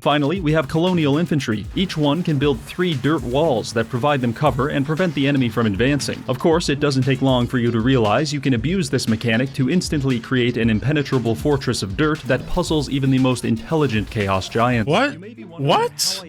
Finally, we have colonial infantry. Each one can build 3 dirt walls that provide them cover and prevent the enemy from advancing. Of course, it doesn't take long for you to realize you can abuse this mechanic to instantly create an impenetrable fortress of dirt that puzzles even the most intelligent chaos giant. What? What?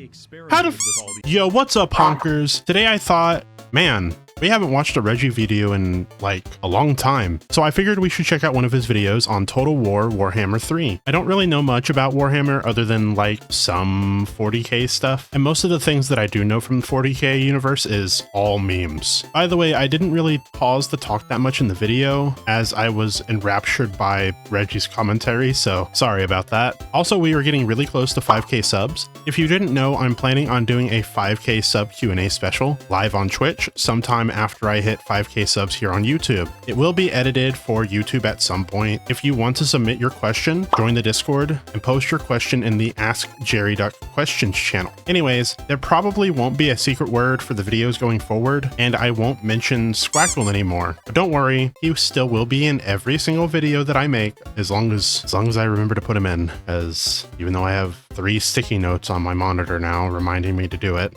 How the Yo, what's up, honkers? Today I thought, man, we haven't watched a Reggie video in, like, a long time, so I figured we should check out one of his videos on Total War Warhammer 3. I don't really know much about Warhammer other than, like, some 40k stuff, and most of the things that I do know from the 40k universe is all memes. By the way, I didn't really pause to talk that much in the video, as I was enraptured by Reggie's commentary, so sorry about that. Also, we are getting really close to 5k subs. If you didn't know, I'm planning on doing a 5k sub Q&A special live on Twitch sometime after I hit 5k subs here on YouTube. It will be edited for YouTube at some point. If you want to submit your question, join the Discord and post your question in the Ask Jerry Duck Questions channel. Anyways, there probably won't be a secret word for the videos going forward, and I won't mention Squackle anymore. But don't worry, he still will be in every single video that I make as long as I remember to put him in, as even though I have 3 sticky notes on my monitor now reminding me to do it,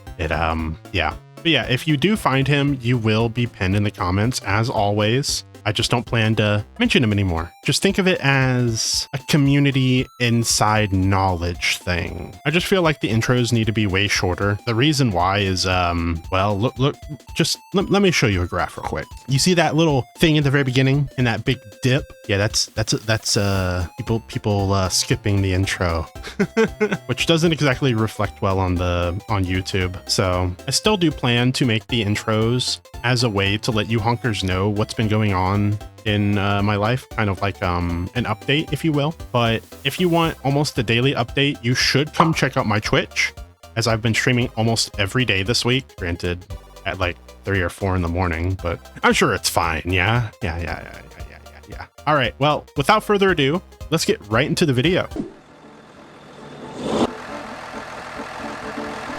yeah. But yeah, if you do find him, you will be pinned in the comments, as always. I just don't plan to mention him anymore. Just think of it as a community inside knowledge thing. I just feel like the intros need to be way shorter. The reason why is, well, look, just let me show you a graph real quick. You see that little thing at the very beginning and that big dip? Yeah, that's people skipping the intro, which doesn't exactly reflect well on YouTube. So I still do plan to make the intros as a way to let you honkers know what's been going on in my life, kind of like an update, if you will. But if you want almost a daily update, you should come check out my Twitch, as I've been streaming almost every day this week, granted at like 3 or 4 in the morning, but I'm sure it's fine. Yeah. All right, well, without further ado, let's get right into the video.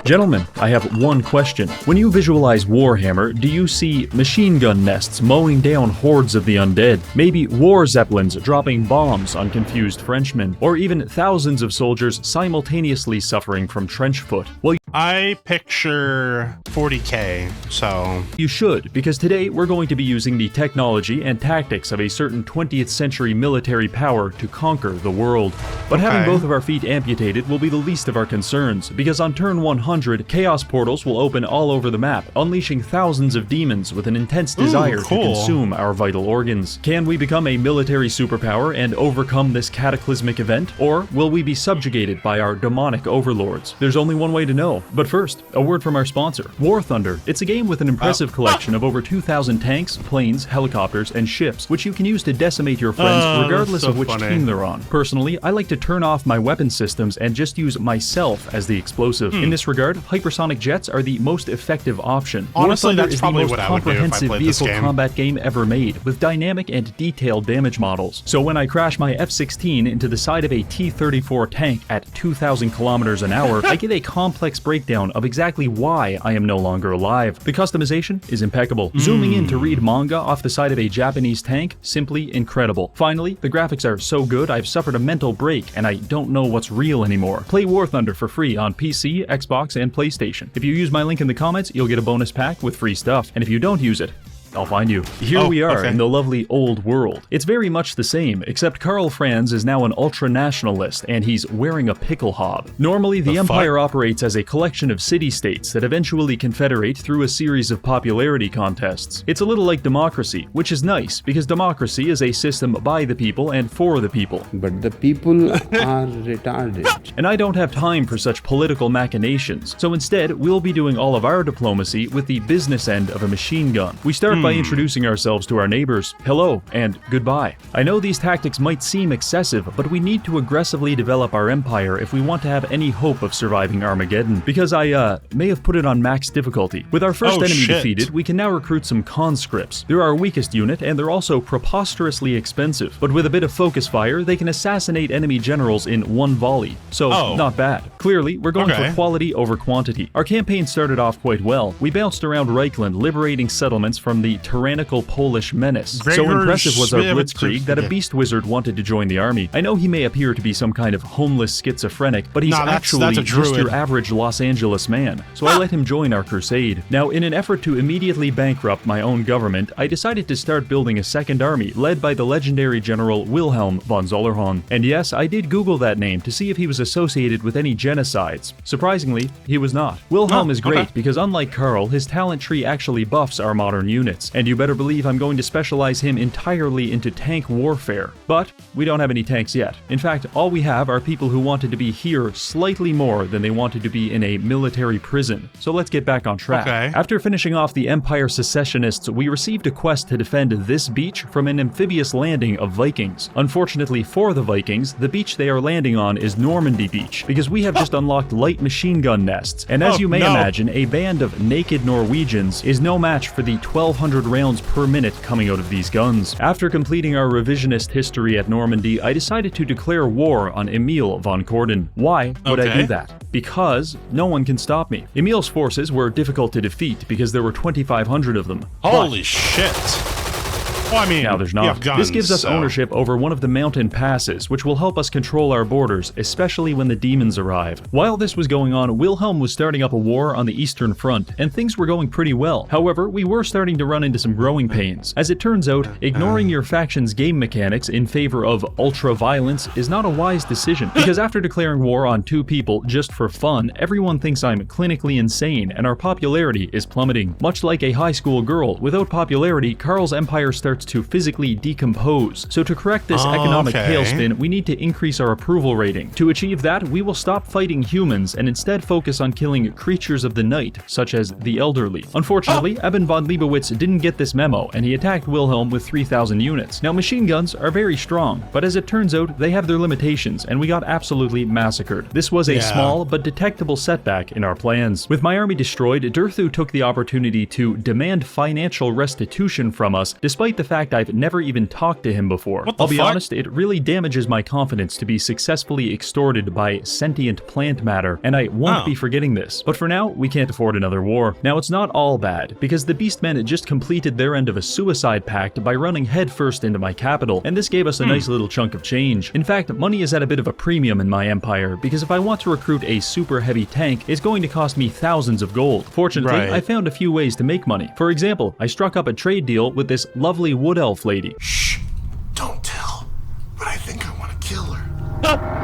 Gentlemen, I have one question. When you visualize Warhammer, do you see machine gun nests mowing down hordes of the undead? Maybe war zeppelins dropping bombs on confused Frenchmen? Or even thousands of soldiers simultaneously suffering from trench foot? Well, I picture 40k, so... You should, because today we're going to be using the technology and tactics of a certain 20th century military power to conquer the world. But having both of our feet amputated will be the least of our concerns, because on turn 100, chaos portals will open all over the map, unleashing thousands of demons with an intense desire to consume our vital organs. Can we become a military superpower and overcome this cataclysmic event? Or will we be subjugated by our demonic overlords? There's only one way to know. But first, a word from our sponsor, War Thunder. It's a game with an impressive collection of over 2,000 tanks, planes, helicopters, and ships, which you can use to decimate your friends regardless of which team they're on. Personally, I like to turn off my weapon systems and just use myself as the explosive. In this regard, hypersonic jets are the most effective option. Honestly, War Thunder that's probably is the what most I would do if I comprehensive played this vehicle game. combat game ever made, with dynamic and detailed damage models. So when I crash my F-16 into the side of a T-34 tank at 2,000 kilometers an hour, I get a complex breakdown of exactly why I am no longer alive. The customization is impeccable. Zooming in to read manga off the side of a Japanese tank, simply incredible. Finally, the graphics are so good I've suffered a mental break and I don't know what's real anymore. Play War Thunder for free on PC, Xbox, and PlayStation. If you use my link in the comments, you'll get a bonus pack with free stuff. And if you don't use it, I'll find you. Here we are in the lovely old world. It's very much the same, except Karl Franz is now an ultra-nationalist and he's wearing a pickle hob. Normally, the Empire operates as a collection of city-states that eventually confederate through a series of popularity contests. It's a little like democracy, which is nice, because democracy is a system by the people and for the people. But the people are retarded. And I don't have time for such political machinations, so instead, we'll be doing all of our diplomacy with the business end of a machine gun. We start by introducing ourselves to our neighbors, hello, and goodbye. I know these tactics might seem excessive, but we need to aggressively develop our empire if we want to have any hope of surviving Armageddon, because I may have put it on max difficulty. With our first enemy defeated, we can now recruit some conscripts. They're our weakest unit, and they're also preposterously expensive, but with a bit of focus fire, they can assassinate enemy generals in one volley, so not bad. Clearly, we're going for quality over quantity. Our campaign started off quite well. We bounced around Reichland, liberating settlements from the the tyrannical Polish menace. So Gregor impressive was our blitzkrieg that a yeah. beast wizard wanted to join the army. I know he may appear to be some kind of homeless schizophrenic, but he's actually that's a just your druid. average Los Angeles man. So I let him join our crusade. Now, in an effort to immediately bankrupt my own government, I decided to start building a second army led by the legendary General Wilhelm von Zollerhorn. And yes, I did Google that name to see if he was associated with any genocides. Surprisingly, he was not. Wilhelm is great because unlike Karl, his talent tree actually buffs our modern units. And you better believe I'm going to specialize him entirely into tank warfare. But we don't have any tanks yet. In fact, all we have are people who wanted to be here slightly more than they wanted to be in a military prison. So let's get back on track. Okay. After finishing off the Empire secessionists, we received a quest to defend this beach from an amphibious landing of Vikings. Unfortunately for the Vikings, the beach they are landing on is Normandy Beach, because we have just unlocked light machine gun nests. And as you may imagine, a band of naked Norwegians is no match for the 1,200 rounds per minute coming out of these guns. After completing our revisionist history at Normandy, I decided to declare war on Emil von Corden. Why would I do that? Because no one can stop me. Emil's forces were difficult to defeat because there were 2,500 of them. Holy shit. Well, I mean, Now there's you have not. guns, This gives us so- ownership over one of the mountain passes, which will help us control our borders, especially when the demons arrive. While this was going on, Wilhelm was starting up a war on the Eastern Front, and things were going pretty well. However, we were starting to run into some growing pains. As it turns out, ignoring your faction's game mechanics in favor of ultra-violence is not a wise decision, because after declaring war on 2 people just for fun, everyone thinks I'm clinically insane, and our popularity is plummeting. Much like a high school girl, without popularity, Karl's empire starts to physically decompose. So to correct this economic tailspin, we need to increase our approval rating. To achieve that, we will stop fighting humans and instead focus on killing creatures of the night, such as the elderly. Unfortunately, Eben von Leibowitz didn't get this memo, and he attacked Wilhelm with 3,000 units. Now, machine guns are very strong, but as it turns out, they have their limitations, and we got absolutely massacred. This was a small but detectable setback in our plans. With my army destroyed, Durthu took the opportunity to demand financial restitution from us, despite the fact I've never even talked to him before. What the I'll be fuck? honest, it really damages my confidence to be successfully extorted by sentient plant matter, and I won't be forgetting this. But for now, we can't afford another war. Now, it's not all bad, because the Beastmen just completed their end of a suicide pact by running headfirst into my capital, and this gave us a nice little chunk of change. In fact, money is at a bit of a premium in my empire, because if I want to recruit a super heavy tank, it's going to cost me thousands of gold. Fortunately, I found a few ways to make money. For example, I struck up a trade deal with this lovely wood elf lady. Shh, don't tell, but I think I want to kill her.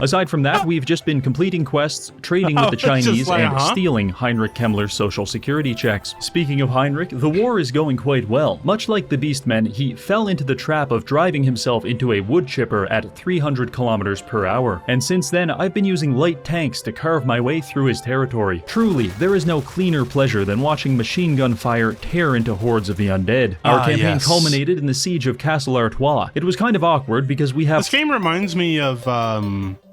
Aside from that, we've just been completing quests, trading with the Chinese, like, and stealing Heinrich Kemmler's social security checks. Speaking of Heinrich, the war is going quite well. Much like the Beastmen, he fell into the trap of driving himself into a wood chipper at 300 kilometers per hour. And since then, I've been using light tanks to carve my way through his territory. Truly, there is no cleaner pleasure than watching machine gun fire tear into hordes of the undead. Our campaign culminated in the siege of Castle Artois. It was kind of awkward because we have... This game reminds me of,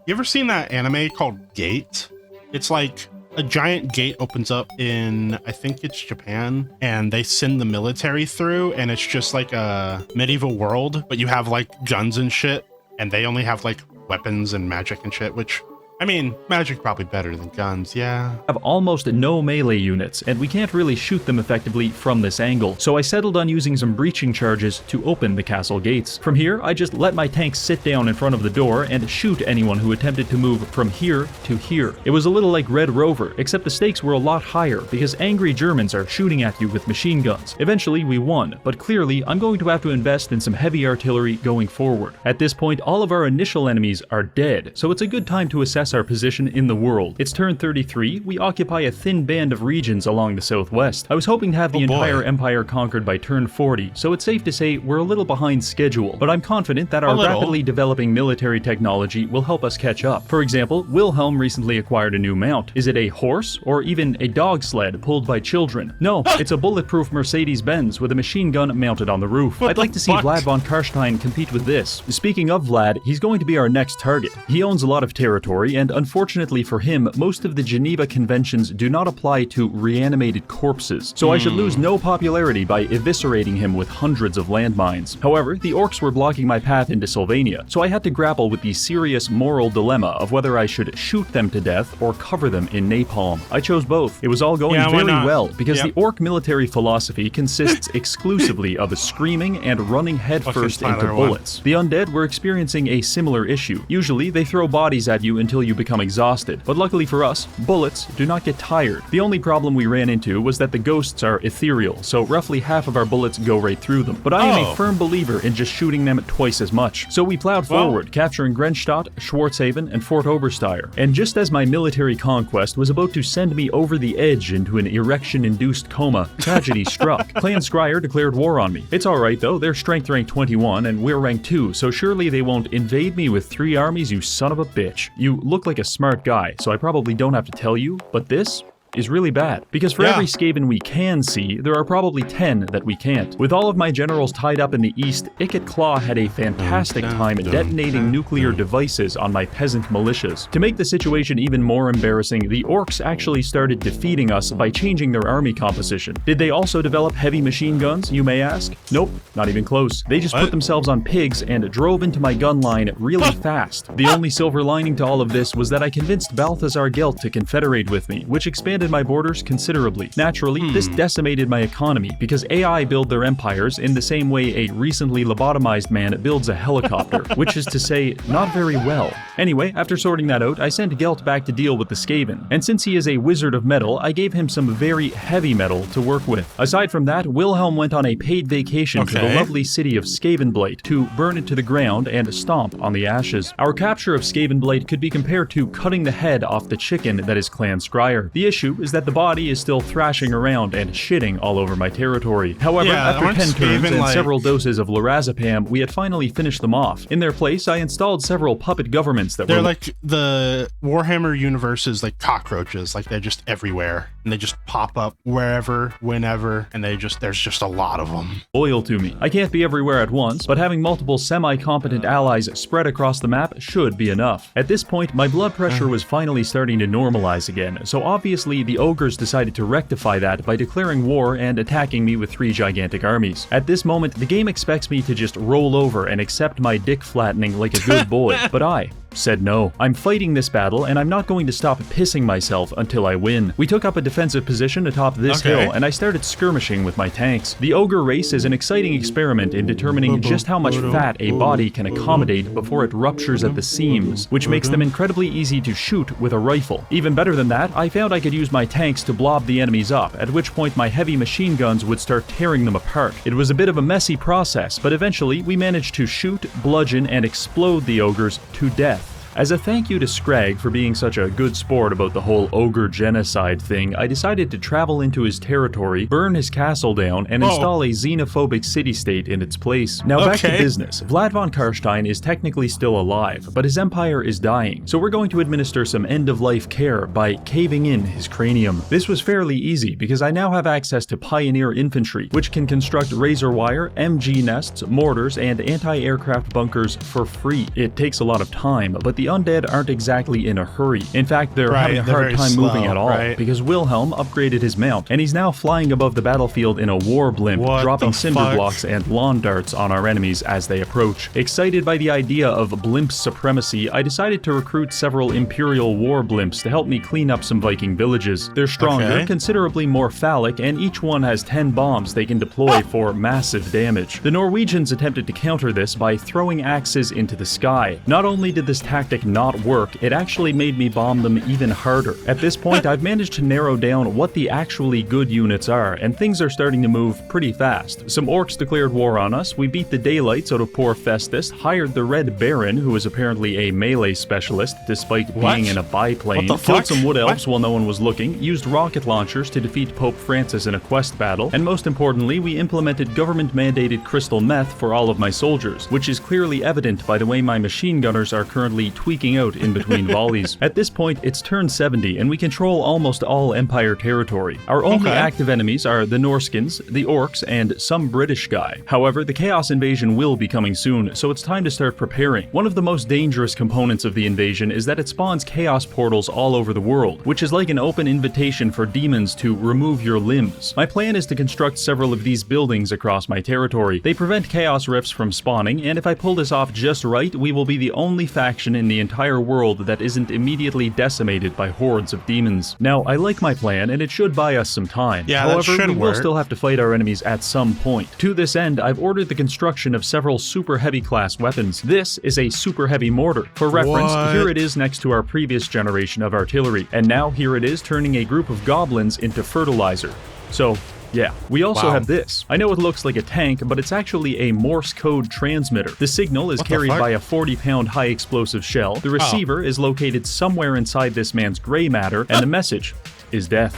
you ever seen that anime called Gate? It's like a giant gate opens up in, I think it's Japan, and they send the military through, and it's just like a medieval world, but you have like guns and shit, and they only have like weapons and magic and shit, which, I mean, magic probably better than guns, yeah. Have almost no melee units, and we can't really shoot them effectively from this angle, so I settled on using some breaching charges to open the castle gates. From here, I just let my tanks sit down in front of the door and shoot anyone who attempted to move from here to here. It was a little like Red Rover, except the stakes were a lot higher, because angry Germans are shooting at you with machine guns. Eventually, we won, but clearly, I'm going to have to invest in some heavy artillery going forward. At this point, all of our initial enemies are dead, so it's a good time to assess our position in the world. It's turn 33, we occupy a thin band of regions along the southwest. I was hoping to have the entire empire conquered by turn 40, so it's safe to say we're a little behind schedule, but I'm confident that our rapidly developing military technology will help us catch up. For example, Wilhelm recently acquired a new mount. Is it a horse, or even a dog sled pulled by children? No, it's a bulletproof Mercedes-Benz with a machine gun mounted on the roof. I'd like to see Vlad von Karstein compete with this. Speaking of Vlad, he's going to be our next target. He owns a lot of territory, and unfortunately for him, most of the Geneva Conventions do not apply to reanimated corpses, so I should lose no popularity by eviscerating him with hundreds of landmines. However, the orcs were blocking my path into Sylvania, so I had to grapple with the serious moral dilemma of whether I should shoot them to death or cover them in napalm. I chose both. It was all going very well, because the orc military philosophy consists exclusively of screaming and running headfirst into bullets. The undead were experiencing a similar issue. Usually, they throw bodies at you until you become exhausted, but luckily for us, bullets do not get tired. The only problem we ran into was that the ghosts are ethereal, so roughly half of our bullets go right through them. But I am a firm believer in just shooting them twice as much. So we plowed forward, capturing Grenstadt, Schwarzhaven, and Fort Obersteyr. And just as my military conquest was about to send me over the edge into an erection-induced coma, tragedy struck. Clan Scryer declared war on me. It's alright though, they're strength rank 21 and we're rank 2, so surely they won't invade me with 3 armies, you son of a bitch. You look like a smart guy, so I probably don't have to tell you, but this is really bad. Because for every Skaven we can see, there are probably 10 that we can't. With all of my generals tied up in the east, Ikit Claw had a fantastic time detonating nuclear devices on my peasant militias. To make the situation even more embarrassing, the orcs actually started defeating us by changing their army composition. Did they also develop heavy machine guns, you may ask? Nope, not even close. They just put themselves on pigs and drove into my gun line really fast. The only silver lining to all of this was that I convinced Balthazar Gelt to confederate with me, which expanded my borders considerably. Naturally, this decimated my economy because AI build their empires in the same way a recently lobotomized man builds a helicopter, which is to say, not very well. Anyway, after sorting that out, I sent Gelt back to deal with the Skaven, and since he is a wizard of metal, I gave him some very heavy metal to work with. Aside from that, Wilhelm went on a paid vacation to the lovely city of Skavenblight to burn it to the ground and stomp on the ashes. Our capture of Skavenblight could be compared to cutting the head off the chicken that is Clan Scryer. The issue is that the body is still thrashing around and shitting all over my territory. However, after 10 turns and several doses of lorazepam, we had finally finished them off. In their place, I installed several puppet governments that They're like the Warhammer universe is like cockroaches, like they're just everywhere and they just pop up wherever, whenever, and there's just a lot of them. Loyal to me. I can't be everywhere at once, but having multiple semi-competent allies spread across the map should be enough. At this point, my blood pressure was finally starting to normalize again, so obviously the ogres decided to rectify that by declaring war and attacking me with 3 gigantic armies. At this moment, the game expects me to just roll over and accept my dick flattening like a good boy, but I said no. I'm fighting this battle, and I'm not going to stop pissing myself until I win. We took up a defensive position atop this hill, and I started skirmishing with my tanks. The ogre race is an exciting experiment in determining just how much fat a body can accommodate before it ruptures at the seams, which makes them incredibly easy to shoot with a rifle. Even better than that, I found I could use my tanks to blob the enemies up, at which point my heavy machine guns would start tearing them apart. It was a bit of a messy process, but eventually we managed to shoot, bludgeon, and explode the ogres to death. As a thank you to Scrag for being such a good sport about the whole ogre genocide thing, I decided to travel into his territory, burn his castle down, and install a xenophobic city-state in its place. Now back to business. Vlad von Karstein is technically still alive, but his empire is dying, so we're going to administer some end-of-life care by caving in his cranium. This was fairly easy because I now have access to pioneer infantry, which can construct razor wire, MG nests, mortars, and anti-aircraft bunkers for free. It takes a lot of time, but the undead aren't exactly in a hurry. In fact, they're having a hard time moving at all, because Wilhelm upgraded his mount, and he's now flying above the battlefield in a war blimp, dropping cinder blocks and lawn darts on our enemies as they approach. Excited by the idea of blimp supremacy, I decided to recruit several Imperial war blimps to help me clean up some Viking villages. They're stronger, considerably more phallic, and each one has 10 bombs they can deploy for massive damage. The Norwegians attempted to counter this by throwing axes into the sky. Not only did this tactic not work, it actually made me bomb them even harder. At this point, I've managed to narrow down what the actually good units are, and things are starting to move pretty fast. Some orcs declared war on us, we beat the daylights out of poor Festus, hired the Red Baron, who is apparently a melee specialist despite being in a biplane, killed some wood elves while no one was looking, used rocket launchers to defeat Pope Francis in a quest battle, and most importantly, we implemented government-mandated crystal meth for all of my soldiers, which is clearly evident by the way my machine gunners are currently tweaking out in between volleys. At this point, it's turn 70, and we control almost all Empire territory. Our only active enemies are the Norskins, the Orcs, and some British guy. However, the Chaos invasion will be coming soon, so it's time to start preparing. One of the most dangerous components of the invasion is that it spawns Chaos portals all over the world, which is like an open invitation for demons to remove your limbs. My plan is to construct several of these buildings across my territory. They prevent Chaos rifts from spawning, and if I pull this off just right, we will be the only faction in the entire world that isn't immediately decimated by hordes of demons. Now, I like my plan, and it should buy us some time. Yeah, however, that should we will work. still have to fight our enemies at some point. To this end, I've ordered the construction of several super heavy class weapons. This is a super heavy mortar. For reference, What? here it is next to our previous generation of artillery, and now here it is turning a group of goblins into fertilizer. So, yeah. We also Wow. have this. I know it looks like a tank, but it's actually a Morse code transmitter. The signal is What the carried fuck? by a 40-pound high explosive shell. The receiver is located somewhere inside this man's gray matter, and the message is death.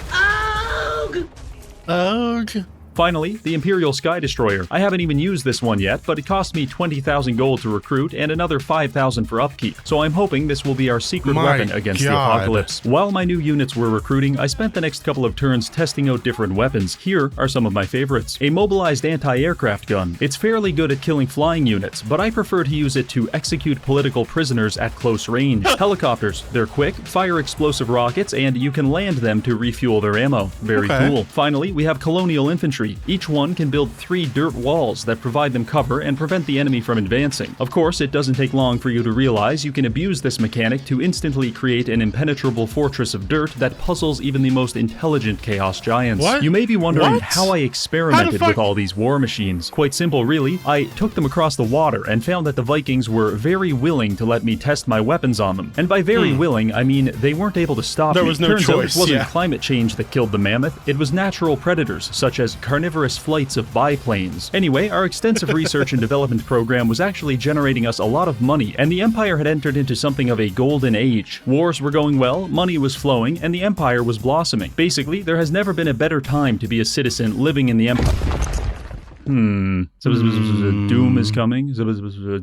Ugh. Finally, the Imperial Sky Destroyer. I haven't even used this one yet, but it cost me 20,000 gold to recruit and another 5,000 for upkeep, so I'm hoping this will be our secret My weapon against the God. apocalypse. While my new units were recruiting, I spent the next couple of turns testing out different weapons. Here are some of my favorites. A mobilized anti-aircraft gun. It's fairly good at killing flying units, but I prefer to use it to execute political prisoners at close range. Helicopters. They're quick, fire explosive rockets, and you can land them to refuel their ammo. Very Okay. cool. Finally, we have colonial infantry. Each one can build 3 dirt walls that provide them cover and prevent the enemy from advancing. Of course, it doesn't take long for you to realize you can abuse this mechanic to instantly create an impenetrable fortress of dirt that puzzles even the most intelligent chaos giants. What? You may be wondering What? how I experimented fuck- with all these war machines. Quite simple, really. I took them across the water and found that the Vikings were very willing to let me test my weapons on them. And by very willing, I mean they weren't able to stop There me. was no Turns out choice, it wasn't yeah. climate change that killed the mammoth. It was natural predators, such as carnivorous flights of biplanes. Anyway, our extensive research and development program was actually generating us a lot of money, and the Empire had entered into something of a golden age. Wars were going well, money was flowing, and the Empire was blossoming. Basically, there has never been a better time to be a citizen living in the Empire. Doom is coming.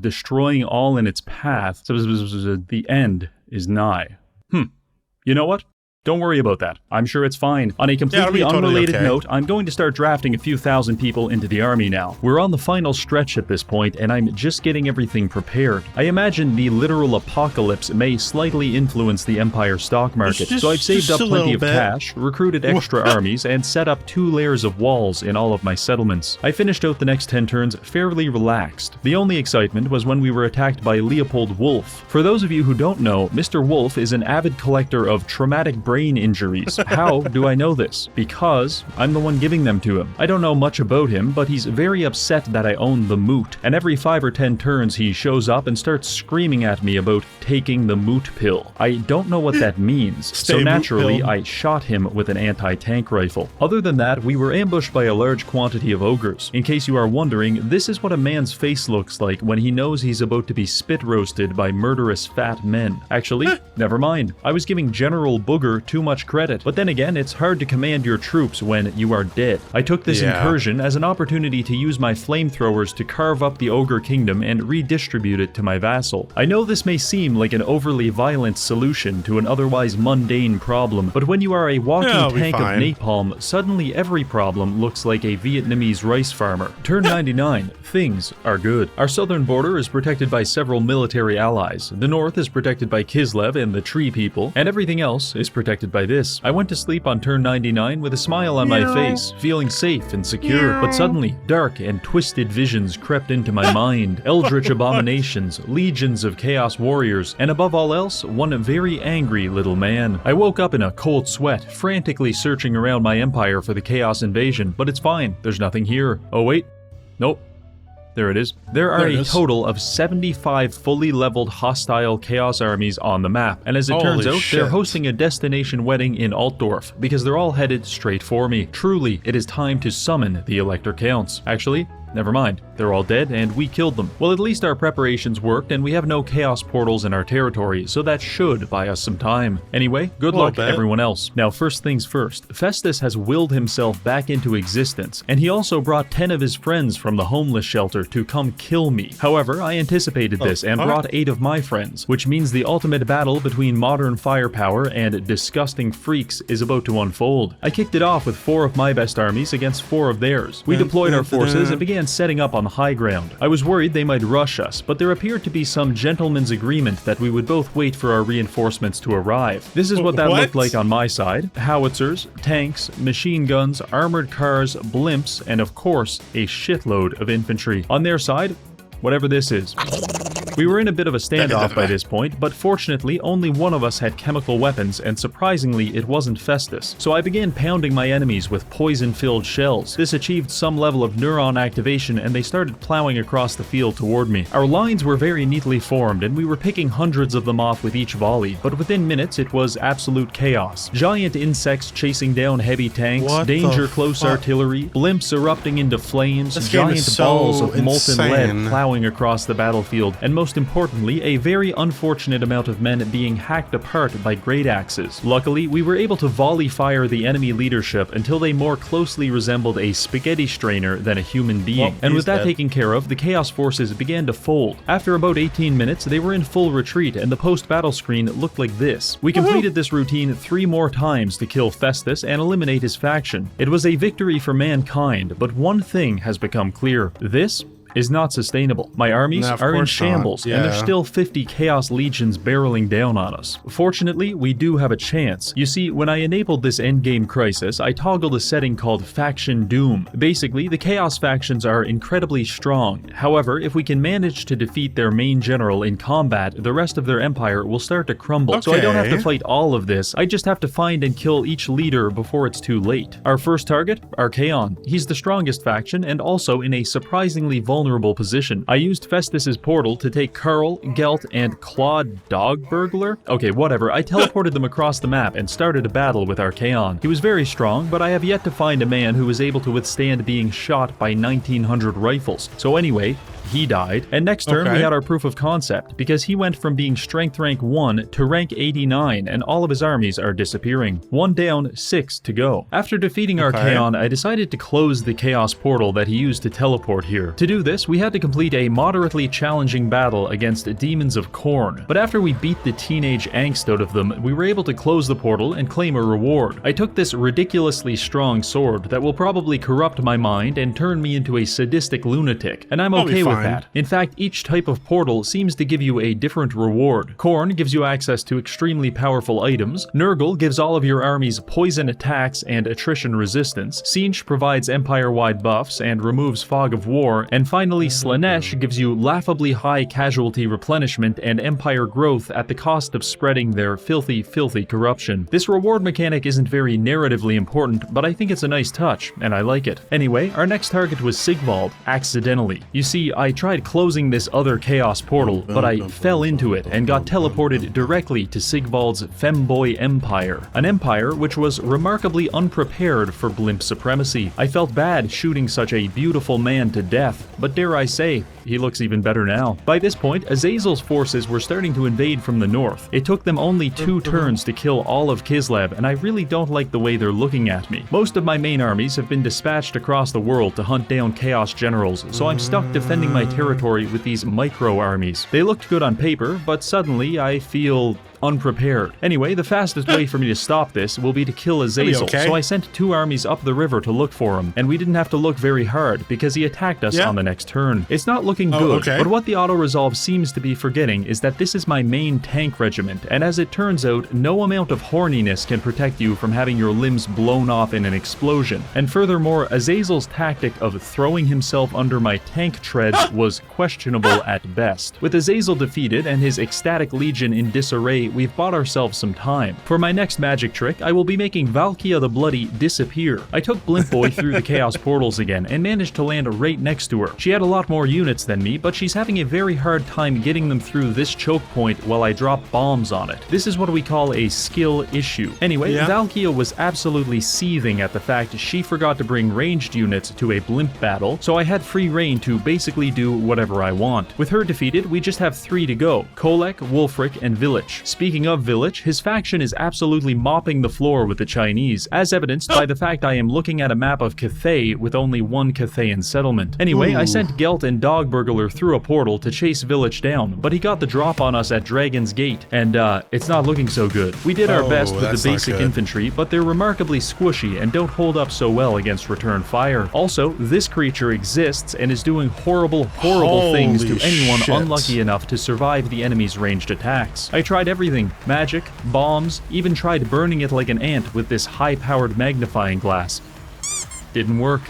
Destroying all in its path. The end is nigh. You know what? Don't worry about that. I'm sure it's fine. On a completely totally unrelated okay. note, I'm going to start drafting a few thousand people into the army now. We're on the final stretch at this point, and I'm just getting everything prepared. I imagine the literal apocalypse may slightly influence the Empire stock market, so I've saved up just a plenty little of bit. cash, recruited extra armies, and set up 2 layers of walls in all of my settlements. I finished out the next 10 turns fairly relaxed. The only excitement was when we were attacked by Leopold Wolf. For those of you who don't know, Mr. Wolf is an avid collector of traumatic brain injuries. How do I know this? Because I'm the one giving them to him. I don't know much about him, but he's very upset that I own the moot, and every 5 or 10 turns he shows up and starts screaming at me about taking the moot pill. I don't know what that means, Stay so moot naturally pill. I shot him with an anti-tank rifle. Other than that, we were ambushed by a large quantity of ogres. In case you are wondering, this is what a man's face looks like when he knows he's about to be spit roasted by murderous fat men. Actually, never mind. I was giving General Booger too much credit, but then again, it's hard to command your troops when you are dead. I took this Yeah. incursion as an opportunity to use my flamethrowers to carve up the ogre kingdom and redistribute it to my vassal. I know this may seem like an overly violent solution to an otherwise mundane problem, but when you are a walking Yeah, it'll be tank of fine. napalm, suddenly every problem looks like a Vietnamese rice farmer. Turn 99, things are good. Our southern border is protected by several military allies. The north is protected by Kislev and the Tree People, and everything else is protected by this. I went to sleep on turn 99 with a smile on my face, feeling safe and secure, but suddenly, dark and twisted visions crept into my mind. Eldritch abominations, legions of chaos warriors, and above all else, one very angry little man. I woke up in a cold sweat, frantically searching around my empire for the chaos invasion, but it's fine, there's nothing here. Oh wait, nope. There it is. There are There it a is. total of 75 fully leveled hostile chaos armies on the map, and as it turns Holy out, shit. they're hosting a destination wedding in Altdorf, because they're all headed straight for me. Truly, it is time to summon the Elector Counts. Actually, never mind. They're all dead, and we killed them. Well, at least our preparations worked, and we have no chaos portals in our territory, so that should buy us some time. Anyway, good luck everyone else. Now, first things first, Festus has willed himself back into existence, and he also brought 10 of his friends from the homeless shelter to come kill me. However, I anticipated this and brought 8 of my friends, which means the ultimate battle between modern firepower and disgusting freaks is about to unfold. I kicked it off with 4 of my best armies against 4 of theirs. We deployed our forces and began setting up on the high ground. I was worried they might rush us, but there appeared to be some gentleman's agreement that we would both wait for our reinforcements to arrive. This is what that looked like on my side. Howitzers, tanks, machine guns, armored cars, blimps, and of course, a shitload of infantry. On their side, whatever this is. We were in a bit of a standoff by this point, but fortunately only one of us had chemical weapons, and surprisingly it wasn't Festus. So I began pounding my enemies with poison-filled shells. This achieved some level of neuron activation, and they started plowing across the field toward me. Our lines were very neatly formed, and we were picking hundreds of them off with each volley, but within minutes it was absolute chaos. Giant insects chasing down heavy tanks, danger close artillery, blimps erupting into flames, giant balls of molten lead plowing across the battlefield, and most importantly, a very unfortunate amount of men being hacked apart by great axes. Luckily, we were able to volley fire the enemy leadership until they more closely resembled a spaghetti strainer than a human being. And with that taken care of, the Chaos forces began to fold. After about 18 minutes, they were in full retreat, and the post-battle screen looked like this. We completed this routine 3 more times to kill Festus and eliminate his faction. It was a victory for mankind, but one thing has become clear. This is not sustainable. My armies are in shambles, and there's still 50 Chaos Legions barreling down on us. Fortunately, we do have a chance. You see, when I enabled this endgame crisis, I toggled a setting called Faction Doom. Basically, the Chaos factions are incredibly strong. However, if we can manage to defeat their main general in combat, the rest of their empire will start to crumble. So I don't have to fight all of this, I just have to find and kill each leader before it's too late. Our first target? Archaon. He's the strongest faction, and also in a surprisingly vulnerable position. I used Festus's portal to take Carl, Gelt, and Claude Dogburglar? Okay, whatever. I teleported them across the map and started a battle with Archaon. He was very strong, but I have yet to find a man who was able to withstand being shot by 1900 rifles. So anyway, he died, and next turn we had our proof of concept, because he went from being strength rank 1 to rank 89, and all of his armies are disappearing. 1 down, 6 to go. After defeating Archaon, I decided to close the Chaos portal that he used to teleport here. To do this, we had to complete a moderately challenging battle against demons of Khorne, but after we beat the teenage angst out of them, we were able to close the portal and claim a reward. I took this ridiculously strong sword that will probably corrupt my mind and turn me into a sadistic lunatic, and I'm okay with that. In fact, each type of portal seems to give you a different reward. Khorne gives you access to extremely powerful items, Nurgle gives all of your armies poison attacks and attrition resistance, Tzeentch provides empire-wide buffs and removes fog of war, and finally Slaanesh gives you laughably high casualty replenishment and empire growth at the cost of spreading their filthy corruption. This reward mechanic isn't very narratively important, but I think it's a nice touch, and I like it. Anyway, our next target was Sigvald, accidentally. You see, I tried closing this other Chaos portal, but I fell into it and got teleported directly to Sigvald's femboy empire, an empire which was remarkably unprepared for blimp supremacy. I felt bad shooting such a beautiful man to death, but dare I say, he looks even better now. By this point, Azazel's forces were starting to invade from the north. It took them only 2 turns to kill all of Kislev, and I really don't like the way they're looking at me. Most of my main armies have been dispatched across the world to hunt down Chaos generals, so I'm stuck defending my territory with these micro-armies. They looked good on paper, but suddenly I feel unprepared. Anyway, the fastest way for me to stop this will be to kill Azazel, so I sent 2 armies up the river to look for him, and we didn't have to look very hard because he attacked us on the next turn. It's not looking good, but what the auto-resolve seems to be forgetting is that this is my main tank regiment, and as it turns out, no amount of horniness can protect you from having your limbs blown off in an explosion. And furthermore, Azazel's tactic of throwing himself under my tank treads was questionable at best. With Azazel defeated and his ecstatic legion in disarray, we've bought ourselves some time. For my next magic trick, I will be making Valkia the Bloody disappear. I took Blimp Boy through the Chaos Portals again and managed to land right next to her. She had a lot more units than me, but she's having a very hard time getting them through this choke point while I drop bombs on it. This is what we call a skill issue. Anyway, Valkia was absolutely seething at the fact she forgot to bring ranged units to a Blimp battle, so I had free reign to basically do whatever I want. With her defeated, we just have 3 to go: Kolek, Wulfric, and Village. Speaking of Village, his faction is absolutely mopping the floor with the Chinese, as evidenced by the fact I am looking at a map of Cathay with only one Cathayan settlement. Anyway, I sent Gelt and Dogburglar through a portal to chase Village down, but he got the drop on us at Dragon's Gate, and it's not looking so good. We did our best with the basic infantry, but they're remarkably squishy and don't hold up so well against return fire. Also, this creature exists and is doing horrible things to anyone unlucky enough to survive the enemy's ranged attacks. I tried everything: magic, bombs, even tried burning it like an ant with this high-powered magnifying glass. Didn't work.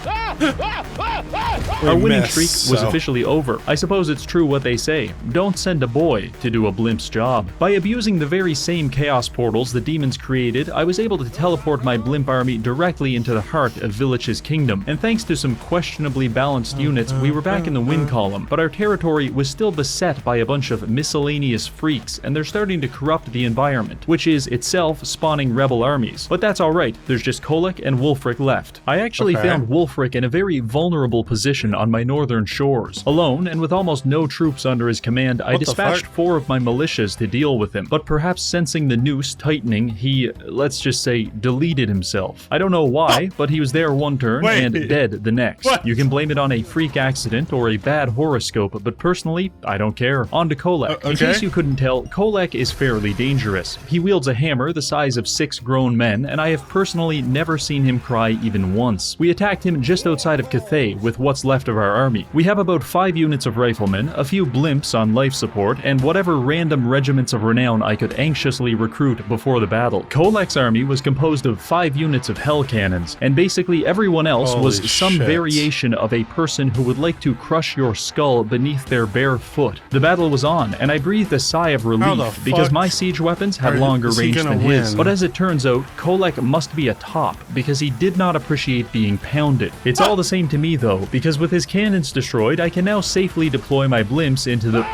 Our winning streak was officially over. I suppose it's true what they say: don't send a boy to do a blimp's job. By abusing the very same chaos portals the demons created, I was able to teleport my blimp army directly into the heart of Village's kingdom, and thanks to some questionably balanced units, we were back in the win column, but our territory was still beset by a bunch of miscellaneous freaks, and they're starting to corrupt the environment, which is itself spawning rebel armies. But that's alright, there's just Kolek and Wulfric left. I actually found Wulfric in a very vulnerable position on my northern shores. Alone, and with almost no troops under his command, I dispatched 4 of my militias to deal with him, but perhaps sensing the noose tightening, he, let's just say, deleted himself. I don't know why, but he was there one turn and dead the next. You can blame it on a freak accident or a bad horoscope, but personally, I don't care. On to Kolek. In case you couldn't tell, Kolek is fairly dangerous. He wields a hammer the size of 6 grown men, and I have personally never seen him cry even once. We attacked him just outside of Cathay with what's left of our army. We have about 5 units of riflemen, a few blimps on life support, and whatever random regiments of renown I could anxiously recruit before the battle. Kolek's army was composed of 5 units of hell cannons, and basically everyone else was some variation of a person who would like to crush your skull beneath their bare foot. The battle was on, and I breathed a sigh of relief because my siege weapons had longer range than his. But as it turns out, Kolek must be a top because he did not appreciate being pounded. It's all the same to me though, because with his cannons destroyed, I can now safely deploy my blimps into the...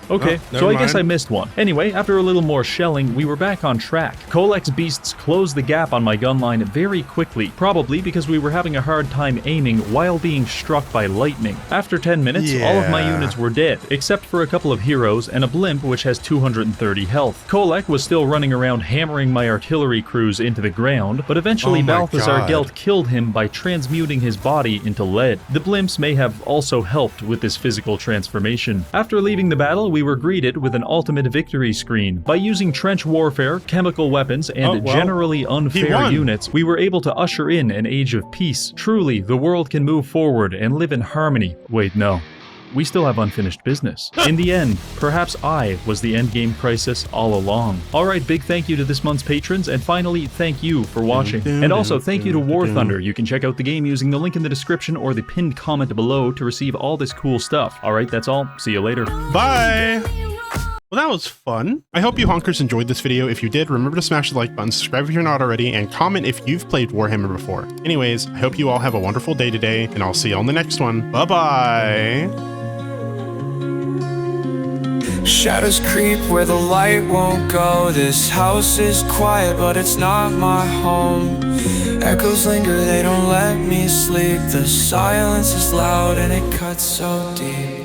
Okay, so I guess I missed one. Anyway, after a little more shelling, we were back on track. Kolek's beasts closed the gap on my gun line very quickly, probably because we were having a hard time aiming while being struck by lightning. After 10 minutes, all of my units were dead, except for a couple of heroes and a blimp which has 230 health. Kolek was still running around hammering my artillery crews into the ground, but eventually Balthazar Gelt killed him by transmuting his body into lead. The blimps may have also helped with this physical transformation. After leaving the battle, we were greeted with an ultimate victory screen. By using trench warfare, chemical weapons, and generally unfair units, we were able to usher in an age of peace. Truly, the world can move forward and live in harmony. Wait, no. We still have unfinished business. In the end, perhaps I was the endgame crisis all along. Alright, big thank you to this month's patrons, and finally, thank you for watching. And also, thank you to War Thunder. You can check out the game using the link in the description or the pinned comment below to receive all this cool stuff. Alright, that's all. See you later. Bye! Well, that was fun. I hope you honkers enjoyed this video. If you did, remember to smash the like button, subscribe if you're not already, and comment if you've played Warhammer before. Anyways, I hope you all have a wonderful day today, and I'll see you on the next one. Bye-bye! Shadows creep where the light won't go. This house is quiet, but it's not my home. Echoes linger, they don't let me sleep. The silence is loud and it cuts so deep.